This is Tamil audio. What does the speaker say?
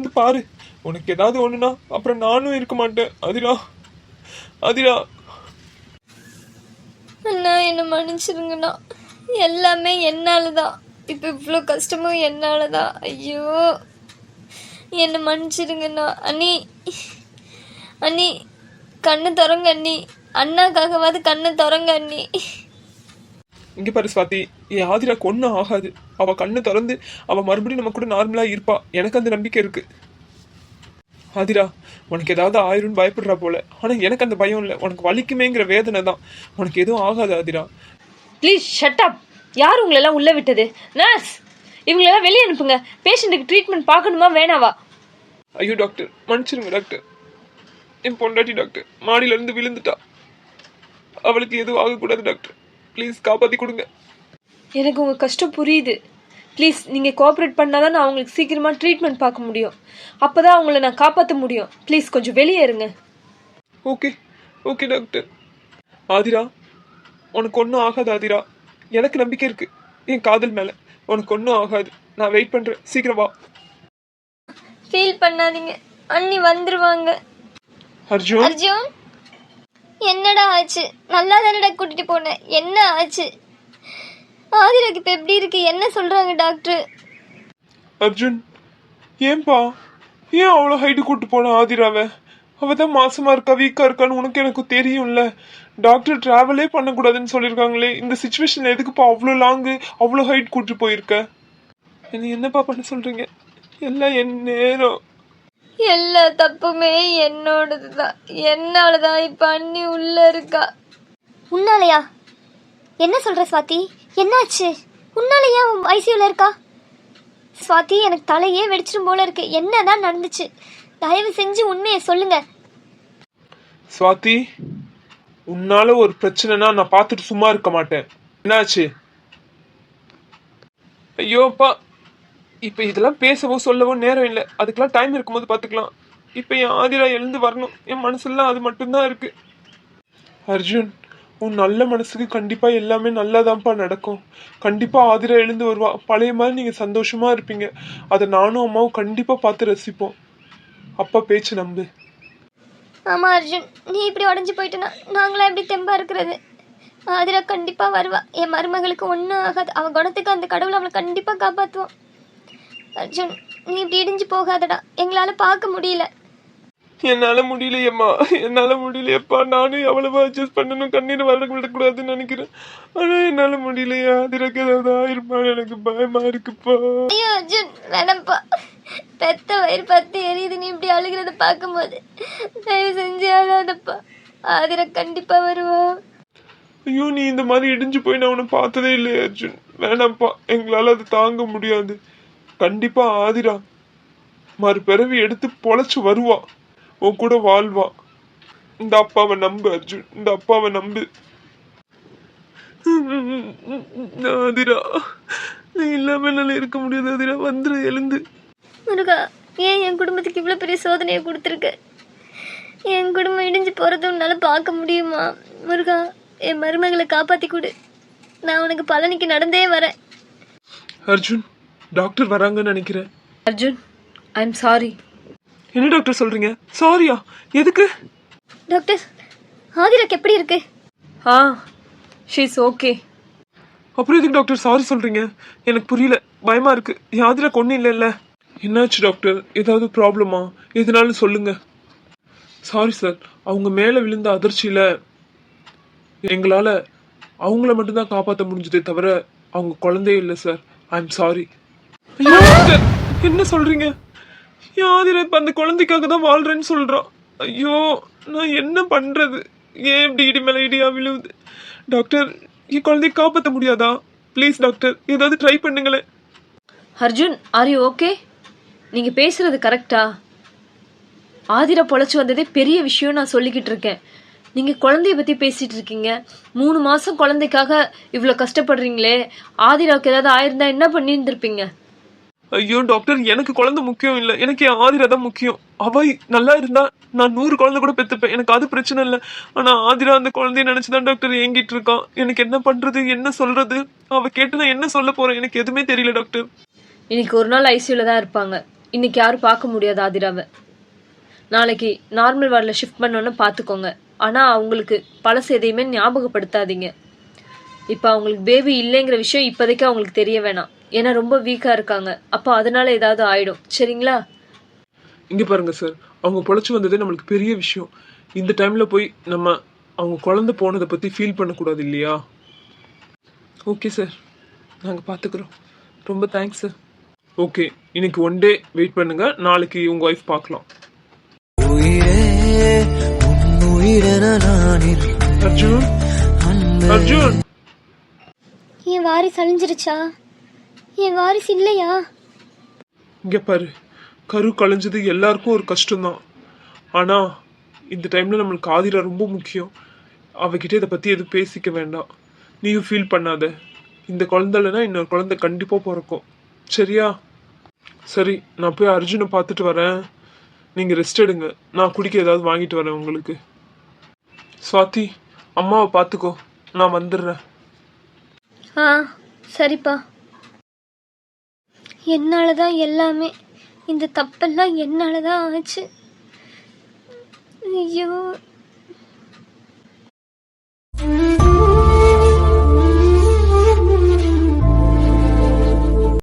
வந்து பாரு. உனக்கு ஏதாவது ஒண்ணுனா அப்புறம் நானும் இருக்க மாட்டேன். அதிரா அதிரா. அண்ணா என்னை மன்னிச்சிருங்கண்ணா. எல்லாமே என்னால தான். இப்போ இவ்வளோ கஷ்டமும் என்னால தான். ஐயோ என்னை மன்னிச்சிருங்கண்ணா. அண்ணி அண்ணி கண்ணு திறங்க அண்ணி. அண்ணாக்காகவாது கண்ணு திறங்க அண்ணி. இங்க பாரு ஸ்வாதி, என் ஆதிராக்கு ஒன்றும் ஆகாது. அவ கண்ணு திறந்து அவ மறுபடியும் நம்ம கூட நார்மலா இருப்பா. எனக்கு அந்த நம்பிக்கை இருக்கு. ஆதிரா, உனக்கு ஏதாவது ஆயிரும்னு பயப்படுறா போல. ஆனா எனக்கு அந்த பயம் இல்லை. உனக்கு வலிக்குமேங்கிற வேதனை தான். உனக்கு எதுவும் ஆகாது ஆதிரா. Please shut up. யார் உங்களெல்லாம் உள்ள விட்டது? நர்ஸ், இவங்களெல்லாம் வெளியே அனுப்புங்க. பேஷண்ட்டுக்கு ட்ரீட்மெண்ட் பார்க்கணுமா வேணாவா? ஐயோ டாக்டர், மன்னிச்சிருங்க டாக்டர். என் பொண்டாட்டி டாக்டர் மாடியில இருந்து விழுந்துட்டா. அவளுக்கு எதுவும் ஆகக்கூடாது டாக்டர். ப்ளீஸ் காப்பாத்தி கொடுங்க. எனக்கு உங்கள் கஷ்டம் புரியுது. ப்ளீஸ் நீங்கள் கோஆப்ரேட் பண்ணால் தான் நான் அவங்களுக்கு சீக்கிரமாக ட்ரீட்மெண்ட் பார்க்க முடியும். அப்போ தான் அவங்கள நான் காப்பாற்ற முடியும். ப்ளீஸ் கொஞ்சம் வெளியே இருங்க. Okay okay doctor. ஆதிரா, உனக்கு ஒன்றும் ஆகாது ஆதிரா. எனக்கு நம்பிக்கை இருக்கு என் காதல் மேலே. உனக்கு ஒன்றும் ஆகாது. நான் வெயிட் பண்ணுறேன். சீக்கிரம் வா. ஃபீல் பண்ணாதீங்க, அண்ணி வந்துருவாங்க. அர்ஜுன், அர்ஜுன் என்னடா ஆச்சு? நல்லா தானடா கூட்டிட்டு போனேன். என்ன ஆச்சு? ஆதிராக்கு இப்போ எப்படி இருக்கு? என்ன சொல்றாங்க டாக்டர்? அர்ஜுன், ஏன்பா ஏன் அவ்வளோ ஹைட்டு கூட்டு போன ஆதிராவை? அவள் தான் மாசமா இருக்கா, வீக்கா இருக்கான்னு உனக்கு எனக்கு தெரியும்ல. டாக்டர் டிராவலே பண்ணக்கூடாதுன்னு சொல்லியிருக்காங்களே. இந்த சுச்சுவேஷன்ல எதுக்குப்பா அவ்வளோ லாங்கு அவ்வளோ ஹைட் கூட்டு போயிருக்க? நீ என்னப்பா பண்ண சொல்றீங்க? எல்லாம் என் நேரம். எல்லா தப்புமே என்னோடது தான். என்னாலதான் இப்ப அண்ணி உள்ள இருக்கா. உன்னாலயா? என்ன சொல்ற ஸ்வாதி? என்னாச்சு? உன்னாலயா ஐசியூல இருக்கா? ஸ்வாதி, எனக்கு தலையே வெடிச்சிடும் போல இருக்கு. என்னதான் நடந்துச்சு? தயவு செஞ்சு உண்மையை சொல்லுங்க. ஸ்வாதி, உன்னால ஒரு பிரச்சனைனா நான் பார்த்துட்டு சும்மா இருக்க மாட்டேன். என்னாச்சு? ஐயோப்பா, இப்ப இதெல்லாம் பேசவோ சொல்லவோ நேரம் இல்லை. அதுக்கெல்லாம் டைம் இருக்கும்போது பார்த்துக்கலாம். இப்ப என் ஆதிரா எழுந்து வரணும். என் மனசுலாம் அது மட்டும்தான் இருக்கு. அர்ஜுன், உன் நல்ல மனசுக்கு கண்டிப்பா எல்லாமே நல்லாதான்ப்பா நடக்கும். கண்டிப்பா ஆதிரா எழுந்து வருவா. பழைய மாதிரி நீங்க சந்தோஷமா இருப்பீங்க. அதை நானும் அம்மாவும் கண்டிப்பா பார்த்து ரசிப்போம். அப்பா பேச்சு நம்பு. ஆமா அர்ஜுன், நீ இப்படி உடஞ்சி போயிட்டனா நாங்களாம் எப்படி தெம்பா இருக்கிறது? ஆதிரா கண்டிப்பா வருவா. என் மருமகளுக்கு ஒன்றும் ஆகாது. அவன் குணத்துக்கு அந்த கடவுள் அவளை கண்டிப்பா காப்பாற்றுவான். அர்ஜுன், நீ இப்படி இடிஞ்சு போகாதடா. எங்களால பார்க்க முடியல. என்னால முடியலையம்மா, என்னால முடியலையப்பா. நானும் எவ்வளவோ அட்ஜஸ்ட் பண்ணணும், கண்ணீர் வர விடக்கூடாதுன்னு நினைக்கிறேன். ஆனா என்னால முடியலையா. அதிரக்கு ஏதாவது ஆயிருப்பா, எனக்கு பயமா இருக்குப்பா. ஐயோ அர்ஜுன், வேணாம்ப்பா. பெத்த வயிறு பத்து எரியுது நீ இப்படி அழுகிறத பார்க்கும்போது. தயவு செஞ்சு அழாதப்பா. ஆதிரா கண்டிப்பா வருவா. ஐயோ, நீ இந்த மாதிரி இடிஞ்சு போய் நான் உன்னை பார்த்ததே இல்லையே அர்ஜுன். வேணாம்ப்பா, எங்களால அது தாங்க முடியாது. கண்டிப்பா ஆதிரா மறுபிறவி எடுத்து பொழைச்சு வருவா. உன் கூட வாழ்வா. இந்த அப்பாவை நம்பு அர்ஜுன், இந்த அப்பாவை நம்பு. ஆதிரா, நீ இல்லாம என்னால இருக்க முடியாது. ஆதிரா வந்துரு, எழுந்து. முருகா, ஏன் என் குடும்பத்துக்கு இவ்வளோ பெரிய சோதனையை கொடுத்துருக்க? என் குடும்பம் இடிஞ்சு போகிறது உன்னால பார்க்க முடியுமா? முருகா, என் மருமகளை காப்பாற்றி கொடு. நான் உனக்கு பழனிக்கு நடந்தே வரேன். அர்ஜுன், டாக்டர் வராங்கன்னு நினைக்கிறேன். Arjun, I am sorry. என்ன டாக்டர் சொல்றீங்க? சாரியா? எதுக்கு? டாக்டர், ஆதிராக்கு எப்படி இருக்கு? She is okay. அப்புறம் எதுக்கு டாக்டர் சாரி சொல்றீங்க? எனக்கு புரியல, பயமா இருக்கு. என் ஆதிராக்கு ஒன்றும் இல்லைல்ல. என்னாச்சு டாக்டர்? ஏதாவது ப்ராப்ளமா? எதுனாலும் சொல்லுங்க. சாரி சார், அவங்க மேலே விழுந்த அதிர்ச்சியில் எங்களால் அவங்கள மட்டும்தான் காப்பாற்ற முடிஞ்சதே தவிர அவங்க குழந்தையே இல்லை சார். I am sorry. என்ன சொல்றீங்க? என் ஆதிரா இப்போ அந்த குழந்தைக்காக தான் வாழ்றேன்னு சொல்கிறான். ஐயோ, நான் என்ன பண்ணுறது? ஏன் இப்படி இடி மேலே இடியா விழுவுது? டாக்டர், என் குழந்தைய காப்பாற்ற முடியாதா? ப்ளீஸ் டாக்டர், ஏதாவது ட்ரை பண்ணுங்களேன். Arjun, are you okay? நீங்கள் பேசுகிறது கரெக்டா? ஆதிரா பொழைச்சி வந்ததே பெரிய விஷயம் நான் சொல்லிக்கிட்டு இருக்கேன். நீங்கள் குழந்தைய பற்றி பேசிகிட்டு இருக்கீங்க. 3 மாதம் குழந்தைக்காக இவ்வளோ கஷ்டப்படுறீங்களே. ஆதிராவுக்கு ஏதாவது ஆயிருந்தா என்ன பண்ணியிருந்திருப்பீங்க? ஐயோ டாக்டர், எனக்கு குழந்தை முக்கியம் இல்லை. எனக்கு என் ஆதிரா தான் முக்கியம். அவ நல்லா இருந்தா நான் 100 குழந்தை கூட பெற்றுப்பேன். எனக்கு அது பிரச்சனை இல்லை. ஆனால் ஆதிரா அந்த குழந்தைய நினச்சிதான் டாக்டர் ஏங்கிட்டு இருக்கான். எனக்கு என்ன பண்ணுறது, என்ன சொல்கிறது? அவள் கேட்டு நான் என்ன சொல்ல போகிறேன்? எனக்கு எதுவுமே தெரியல டாக்டர். இன்னைக்கு ஒரு நாள் ஐசியூவில் தான் இருப்பாங்க. இன்னைக்கு யாரும் பார்க்க முடியாது ஆதிராவை. நாளைக்கு நார்மல் வார்டில் ஷிஃப்ட் பண்ணோன்னு பார்த்துக்கோங்க. ஆனால் அவங்களுக்கு பழசு எதையுமே ஞாபகப்படுத்தாதீங்க. இப்போ அவங்களுக்கு பேபி இல்லைங்கிற விஷயம் இப்போதைக்கு அவங்களுக்கு தெரிய வேணாம். ஏன்னா ரொம்ப வீக்காக இருக்காங்க. அப்போ அதனால ஏதாவது ஆயிடும். சரிங்களா? இங்க பாருங்க சார், அவங்க பொழைச்சு வந்ததே நம்மளுக்கு பெரிய விஷயம். இந்த டைம்ல போய் நம்ம அவங்க குழந்தை போனதை பத்தி ஃபீல் பண்ணக்கூடாது இல்லையா? ஓகே சார், நாங்க பாத்துக்கிறோம். ரொம்ப தேங்க்ஸ் சார். ஓகே, இன்னைக்கு ஒன் டே வெயிட் பண்ணுங்க, நாளைக்கு உங்க ஒய்ஃப் பார்க்கலாம். அர்ஜுன், அர்ஜுன், என் வாரிசு அழிஞ்சிருச்சா? என் வாரிசு இல்லையா? இங்க பாரு, கரு கலைஞ்சது எல்லாருக்கும் ஒரு கஷ்டம்தான். ஆனா இந்த டைம்ல நம்மளுக்கு ஆதிரா ரொம்ப முக்கியம். அவகிட்ட இதை பத்தி எதுவும் பேசிக்க வேண்டாம். நீயும் ஃபீல் பண்ணாத. இந்த குழந்தை இல்லைன்னா இன்னொரு குழந்தை கண்டிப்பா பிறக்கும். சரியா? சரி, நான் போய் அர்ஜுனை பார்த்துட்டு வரேன். நீங்க ரெஸ்ட் எடுங்க. நான் குடிக்க ஏதாவது வாங்கிட்டு வரேன் உங்களுக்கு. சுவாதி, அம்மாவை பார்த்துக்கோ, நான் வந்துடுறேன். ஆ சரிப்பா. என்னால தான் எல்லாமே. இந்த தப்பெல்லாம் என்னால தான் ஆச்சு. ஐயோ.